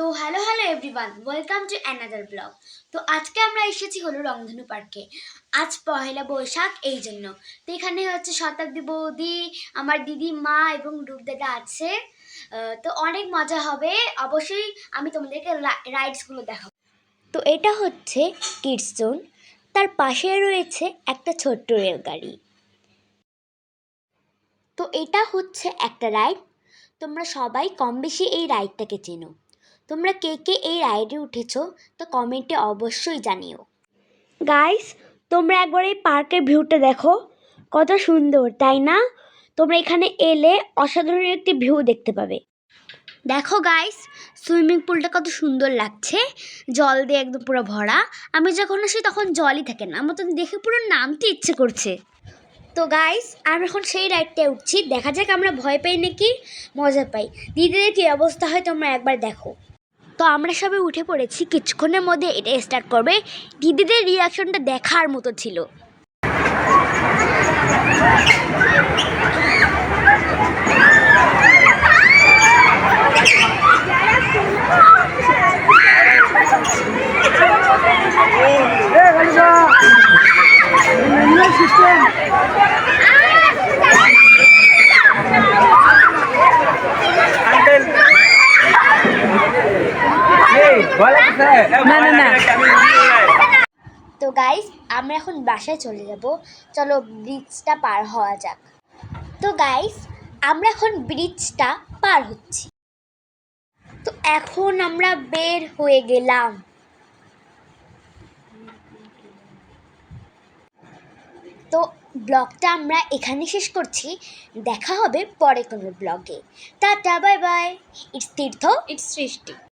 তো hello everyone, welcome to another blog. তো আজকে আমরা এসেছি হলো রংধনু পার্কে। আজ পহেলা বৈশাখ, এই জন্য তো এখানে হচ্ছে শতাব্দী বৌদি, আমার দিদি, মা এবং রূপদাদা আছে। তো অনেক মজা হবে। অবশ্যই আমি তোমাদেরকে রাইডসগুলো দেখাবো। তো এটা হচ্ছে কিডস জোন, তার পাশে রয়েছে একটা ছোট্ট রেলগাড়ি। তো এটা হচ্ছে একটা রাইড। তোমরা সবাই কম বেশি এই রাইডটাকে চেনো। তোমরা কে কে এই রাইডে উঠেছো তো কমেন্টে অবশ্যই জানিও। গাইস, তোমরা একবার এই পার্কের ভিউটা দেখো, কত সুন্দর তাই না? তোমরা এখানে এলে অসাধারণ একটি ভিউ দেখতে পাবে। দেখো গাইস, সুইমিং পুলটা কত সুন্দর লাগছে, জল দিয়ে একদম পুরো ভরা। আমি যখন আসি তখন জলই থাকে না, আমার তো দেখে পুরো নামতে ইচ্ছে করছে। তো গাইস, আমরা এখন সেই রাইডটায় উঠছি, দেখা যাক আমরা ভয় পাই নাকি মজা পাই। দিদিদের কী অবস্থা হয় তোমরা একবার দেখো। তো আমরা সবাই উঠে পড়েছি, কিছুক্ষণের মধ্যে এটা স্টার্ট করবে। দিদিদের রিয়াকশনটা দেখার মতো ছিল। তো গাইস, আমরা এখন বাসায় চলে যাব। চলো ব্রিজটা পার হওয়া যাক। তো গাইস, আমরা এখন ব্রিজটা পার হচ্ছি। তো এখন আমরা বের হয়ে গেলাম। তো ব্লগটা আমরা এখানে শেষ করছি। দেখা হবে পরে কোনো ব্লগে। Tata, bye bye. It's Tirtha, it's সৃষ্টি।